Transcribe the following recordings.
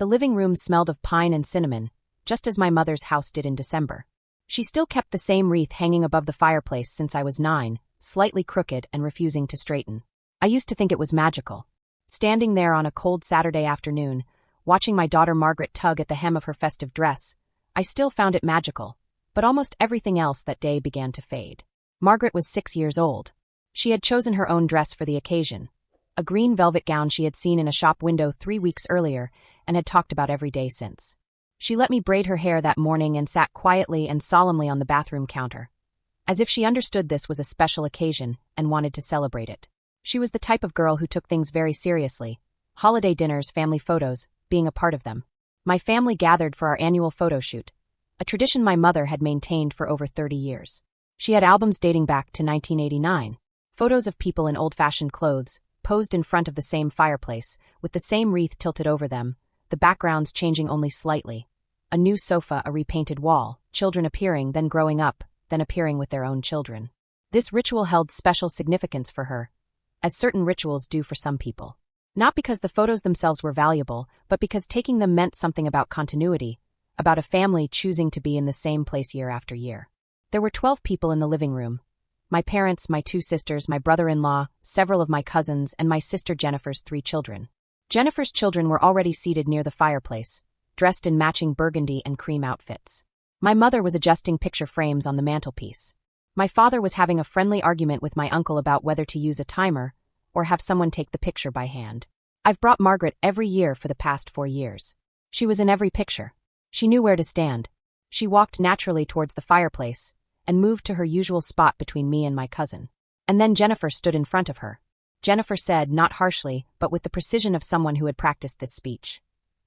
The living room smelled of pine and cinnamon, just as my mother's house did in December. She still kept the same wreath hanging above the fireplace since I was 9, slightly crooked and refusing to straighten. I used to think it was magical. Standing there on a cold Saturday afternoon, watching my daughter Margaret tug at the hem of her festive dress, I still found it magical, but almost everything else that day began to fade. Margaret was 6 years old. She had chosen her own dress for the occasion, a green velvet gown she had seen in a shop window 3 weeks earlier and had talked about every day since. She let me braid her hair that morning and sat quietly and solemnly on the bathroom counter, as if she understood this was a special occasion and wanted to celebrate it. She was the type of girl who took things very seriously. Holiday dinners, family photos, being a part of them. My family gathered for our annual photo shoot, a tradition my mother had maintained for over 30 years. She had albums dating back to 1989, photos of people in old-fashioned clothes, posed in front of the same fireplace, with the same wreath tilted over them, the backgrounds changing only slightly. A new sofa, a repainted wall, children appearing, then growing up, then appearing with their own children. This ritual held special significance for her, as certain rituals do for some people. Not because the photos themselves were valuable, but because taking them meant something about continuity, about a family choosing to be in the same place year after year. There were 12 people in the living room. My parents, my 2 sisters, my brother-in-law, several of my cousins, and my sister Jennifer's 3 children. Jennifer's children were already seated near the fireplace, dressed in matching burgundy and cream outfits. My mother was adjusting picture frames on the mantelpiece. My father was having a friendly argument with my uncle about whether to use a timer or have someone take the picture by hand. I've brought Margaret every year for the past 4 years. She was in every picture. She knew where to stand. She walked naturally towards the fireplace and moved to her usual spot between me and my cousin. And then Jennifer stood in front of her. Jennifer said, not harshly, but with the precision of someone who had practiced this speech.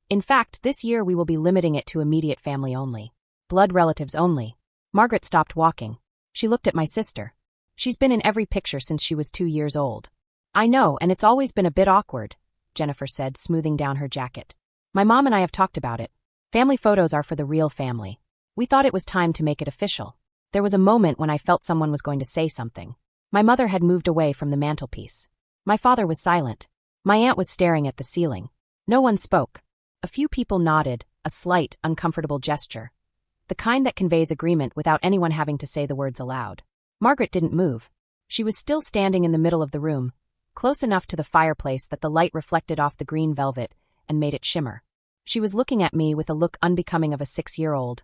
In fact, this year we will be limiting it to immediate family only. Blood relatives only. Margaret stopped walking. She looked at my sister. She's been in every picture since she was 2 years old. I know, and it's always been a bit awkward, Jennifer said, smoothing down her jacket. My mom and I have talked about it. Family photos are for the real family. We thought it was time to make it official. There was a moment when I felt someone was going to say something. My mother had moved away from the mantelpiece. My father was silent. My aunt was staring at the ceiling. No one spoke. A few people nodded, a slight, uncomfortable gesture. The kind that conveys agreement without anyone having to say the words aloud. Margaret didn't move. She was still standing in the middle of the room, close enough to the fireplace that the light reflected off the green velvet and made it shimmer. She was looking at me with a look unbecoming of a 6-year-old,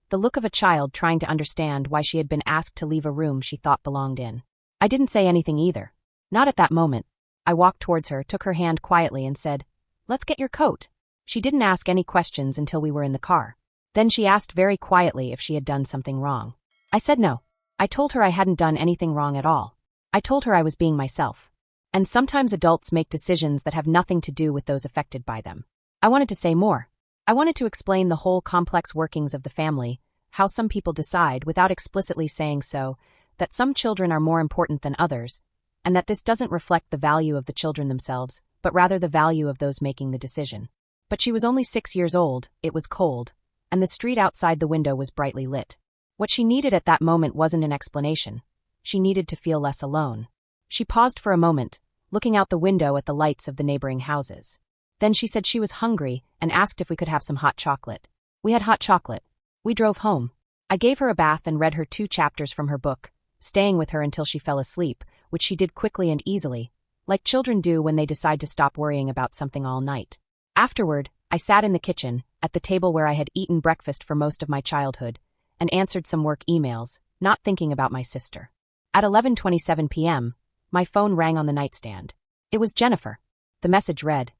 the look of a child trying to understand why she had been asked to leave a room she thought belonged in. I didn't say anything either. Not at that moment. I walked towards her, took her hand quietly and said, "Let's get your coat." She didn't ask any questions until we were in the car. Then she asked very quietly if she had done something wrong. I said no. I told her I hadn't done anything wrong at all. I told her I was being myself. And sometimes adults make decisions that have nothing to do with those affected by them. I wanted to say more. I wanted to explain the whole complex workings of the family, how some people decide, without explicitly saying so, that some children are more important than others, and that this doesn't reflect the value of the children themselves, but rather the value of those making the decision. But she was only 6 years old, it was cold, and the street outside the window was brightly lit. What she needed at that moment wasn't an explanation. She needed to feel less alone. She paused for a moment, looking out the window at the lights of the neighboring houses. Then she said she was hungry and asked if we could have some hot chocolate. We had hot chocolate. We drove home. I gave her a bath and read her 2 chapters from her book, staying with her until she fell asleep, which she did quickly and easily, like children do when they decide to stop worrying about something all night. Afterward, I sat in the kitchen, at the table where I had eaten breakfast for most of my childhood, and answered some work emails, not thinking about my sister. At 11:27 p.m., my phone rang on the nightstand. It was Jennifer. The message read,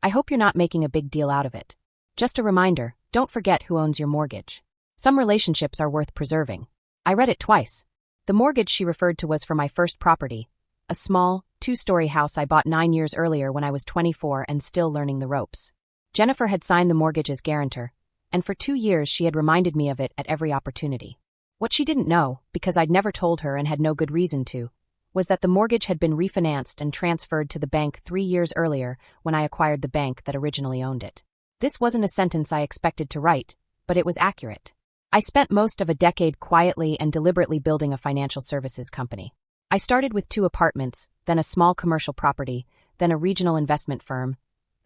"I hope you're not making a big deal out of it. Just a reminder, don't forget who owns your mortgage. Some relationships are worth preserving." I read it twice. The mortgage she referred to was for my first property, a small, 2-story house I bought 9 years earlier when I was 24 and still learning the ropes. Jennifer had signed the mortgage as guarantor, and for 2 years she had reminded me of it at every opportunity. What she didn't know, because I'd never told her and had no good reason to, was that the mortgage had been refinanced and transferred to the bank 3 years earlier when I acquired the bank that originally owned it. This wasn't a sentence I expected to write, but it was accurate. I spent most of a decade quietly and deliberately building a financial services company. I started with 2 apartments, then a small commercial property, then a regional investment firm,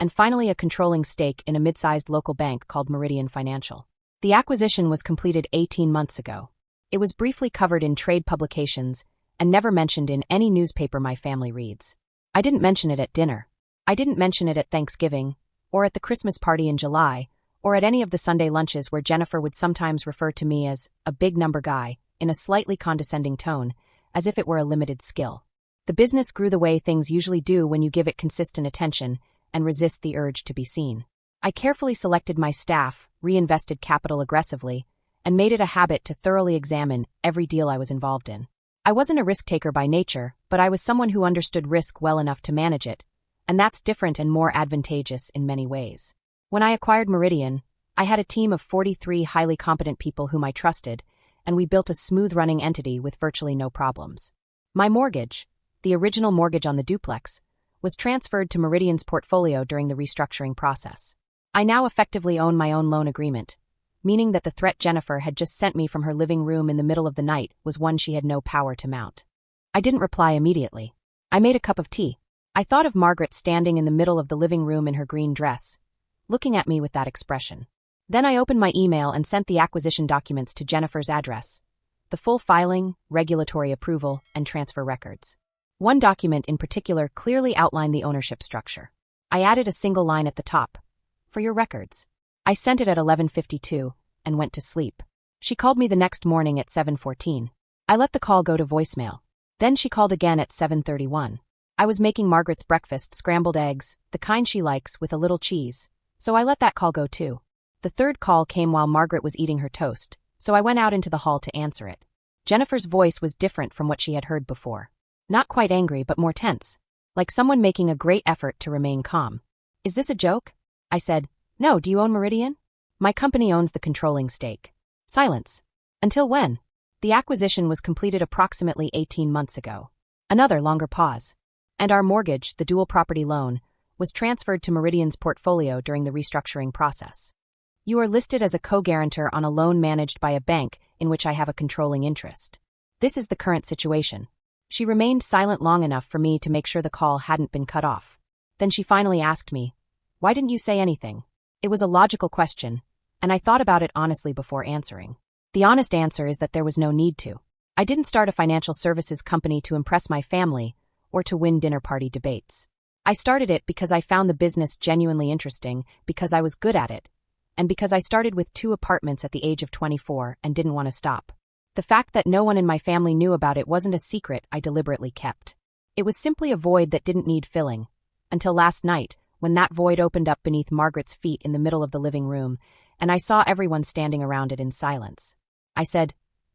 and finally a controlling stake in a mid-sized local bank called Meridian Financial. The acquisition was completed 18 months ago. It was briefly covered in trade publications and never mentioned in any newspaper my family reads. I didn't mention it at dinner. I didn't mention it at Thanksgiving, or at the Christmas party in July, or at any of the Sunday lunches where Jennifer would sometimes refer to me as a big number guy, in a slightly condescending tone, as if it were a limited skill. The business grew the way things usually do when you give it consistent attention and resist the urge to be seen. I carefully selected my staff, reinvested capital aggressively, and made it a habit to thoroughly examine every deal I was involved in. I wasn't a risk-taker by nature, but I was someone who understood risk well enough to manage it, and that's different and more advantageous in many ways. When I acquired Meridian, I had a team of 43 highly competent people whom I trusted, and we built a smooth-running entity with virtually no problems. My mortgage, the original mortgage on the duplex, was transferred to Meridian's portfolio during the restructuring process. I now effectively own my own loan agreement, meaning that the threat Jennifer had just sent me from her living room in the middle of the night was one she had no power to mount. I didn't reply immediately. I made a cup of tea. I thought of Margaret standing in the middle of the living room in her green dress, looking at me with that expression. Then I opened my email and sent the acquisition documents to Jennifer's address, the full filing, regulatory approval, and transfer records. One document in particular clearly outlined the ownership structure. I added a single line at the top, "For your records." I sent it at 11:52 and went to sleep. She called me the next morning at 7:14. I let the call go to voicemail. Then she called again at 7:31. I was making Margaret's breakfast, scrambled eggs, the kind she likes, with a little cheese, so I let that call go too. The third call came while Margaret was eating her toast, so I went out into the hall to answer it. Jennifer's voice was different from what she had heard before. Not quite angry, but more tense, like someone making a great effort to remain calm. "Is this a joke?" I said. "No, do you own Meridian?" "My company owns the controlling stake." Silence. "Until when?" "The acquisition was completed approximately 18 months ago." Another longer pause. "And our mortgage, the dual property loan, was transferred to Meridian's portfolio during the restructuring process. You are listed as a co-guarantor on a loan managed by a bank in which I have a controlling interest. This is the current situation." She remained silent long enough for me to make sure the call hadn't been cut off. Then she finally asked me, "Why didn't you say anything?" It was a logical question, and I thought about it honestly before answering. The honest answer is that there was no need to. I didn't start a financial services company to impress my family or to win dinner party debates. I started it because I found the business genuinely interesting, because I was good at it, and because I started with 2 apartments at the age of 24 and didn't want to stop. The fact that no one in my family knew about it wasn't a secret I deliberately kept. It was simply a void that didn't need filling, until last night, when that void opened up beneath Margaret's feet in the middle of the living room, and I saw everyone standing around it in silence. I said,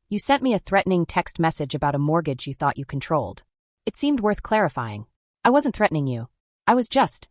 "You sent me a threatening text message about a mortgage you thought you controlled. It seemed worth clarifying. I wasn't threatening you. I was just..."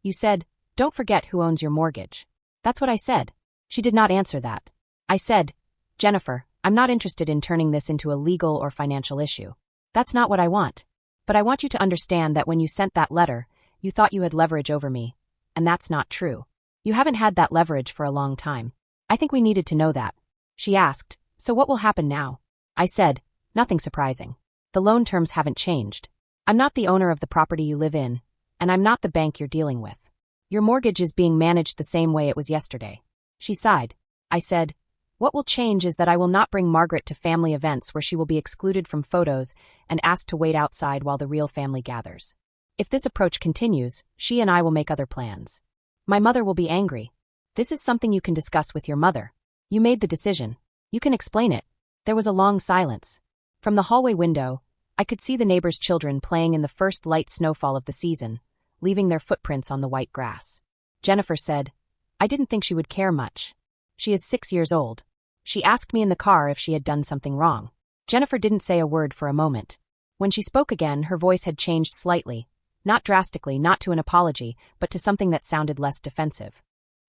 "You said, 'Don't forget who owns your mortgage.'" "That's what I said." She did not answer that. I said, "Jennifer, I'm not interested in turning this into a legal or financial issue. That's not what I want. But I want you to understand that when you sent that letter, you thought you had leverage over me, and that's not true. You haven't had that leverage for a long time. I think we needed to know that." She asked, "So what will happen now?" I said, "Nothing surprising. The loan terms haven't changed. I'm not the owner of the property you live in, and I'm not the bank you're dealing with. Your mortgage is being managed the same way it was yesterday." She sighed. I said, "What will change is that I will not bring Margaret to family events where she will be excluded from photos and asked to wait outside while the real family gathers. If this approach continues, she and I will make other plans. My mother will be angry. This is something you can discuss with your mother. You made the decision. You can explain it." There was a long silence. From the hallway window, I could see the neighbors' children playing in the first light snowfall of the season, leaving their footprints on the white grass. Jennifer said, "I didn't think she would care much. She is 6 years old." She asked me in the car if she had done something wrong. Jennifer didn't say a word for a moment. When she spoke again, her voice had changed slightly, not drastically, not to an apology, but to something that sounded less defensive.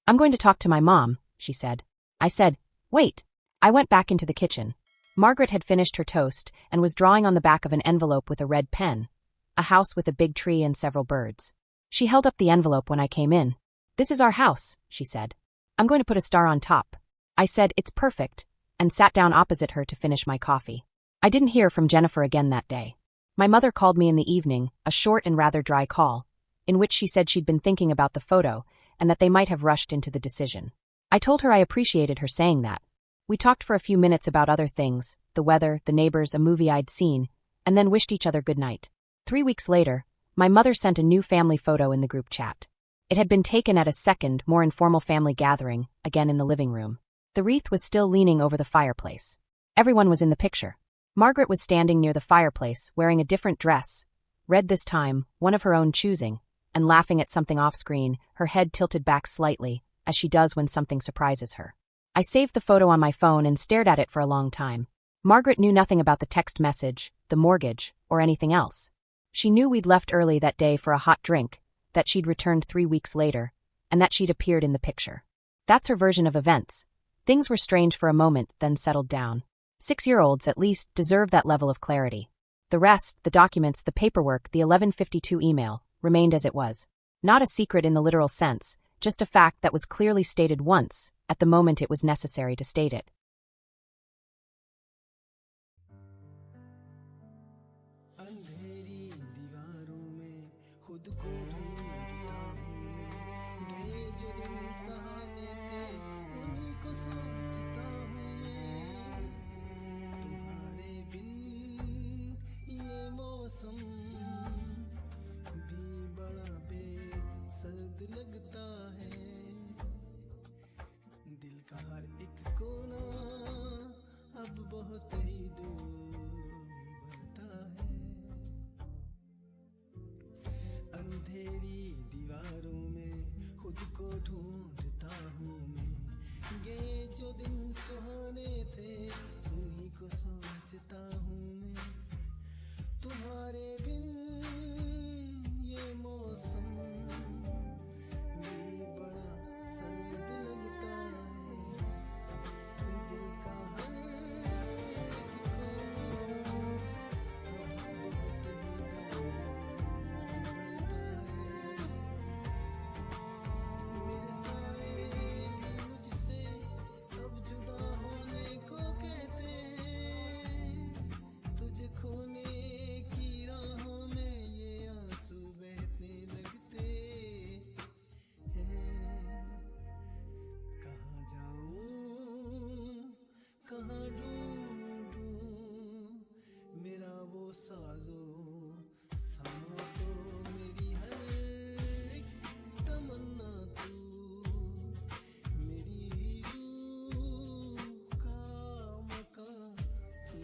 "I'm going to talk to my mom," she said. I said, "Wait." I went back into the kitchen. Margaret had finished her toast and was drawing on the back of an envelope with a red pen, a house with a big tree and several birds. She held up the envelope when I came in. "This is our house," she said. "I'm going to put a star on top." I said, "It's perfect," and sat down opposite her to finish my coffee. I didn't hear from Jennifer again that day. My mother called me in the evening, a short and rather dry call, in which she said she'd been thinking about the photo and that they might have rushed into the decision. I told her I appreciated her saying that. We talked for a few minutes about other things, the weather, the neighbors, a movie I'd seen, and then wished each other good night. 3 weeks later, my mother sent a new family photo in the group chat. It had been taken at a second, more informal family gathering, again in the living room. The wreath was still leaning over the fireplace. Everyone was in the picture. Margaret was standing near the fireplace, wearing a different dress, red this time, one of her own choosing, and laughing at something off-screen, her head tilted back slightly, as she does when something surprises her. I saved the photo on my phone and stared at it for a long time. Margaret knew nothing about the text message, the mortgage, or anything else. She knew we'd left early that day for a hot drink, that she'd returned 3 weeks later, and that she'd appeared in the picture. That's her version of events. Things were strange for a moment, then settled down. 6-year-olds, at least, deserve that level of clarity. The rest, the documents, the paperwork, the 1152 email, remained as it was. Not a secret in the literal sense, just a fact that was clearly stated once, at the moment it was necessary to state it. सर्द लगता है दिल का हर एक कोना अब बहुत ही दूर बढ़ता है अंधेरी दीवारों में खुद को ढूंढता हूँ मैं ये जो दिन सुहाने थे उन्हीं को सोचता हूँ मैं तुम्हारे बिन ये मौसम सर्द लगता है दिल का हर एक कोना बहुत ही दर्द भरता है मेरे साए भी मुझसे अब जुदा होने को कहते हैं तुझे खोने की राहों में ये आंसू बहने लगते कहाँ ढूंढूं मेरा वो साजो सामा तो मेरी हर एक तमन्ना तू मेरी रूह का मका तू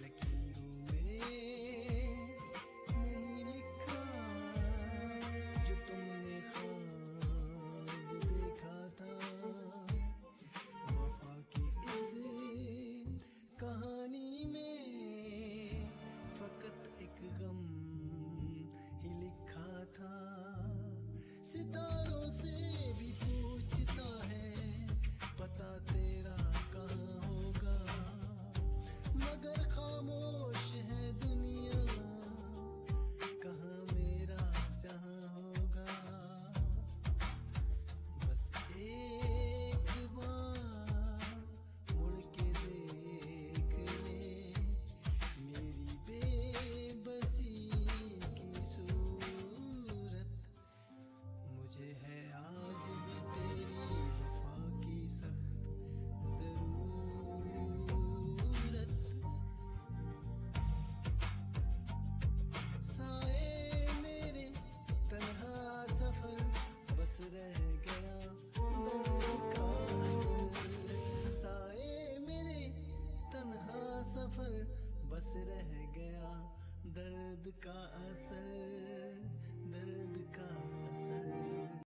लकीरों में नहीं लिखा जो तुमने ख्वाब देखा था कहानी में फकत एक गम ही लिखा था सितारों से भी पूछता है पता तेरा कहाँ होगा मगर खामोश है दुनिया कहाँ मेरा जहाँ होगा बस एक बार मुड़ के देख मेरी बेबसी की सूरत मुझे है आज भी तेरी वफा की सख्त जरूरत साए मेरे तन्हा सफर बस रह गया दर्द का असर साए मेरे तन्हा सफर बस रह गया दर्द का असर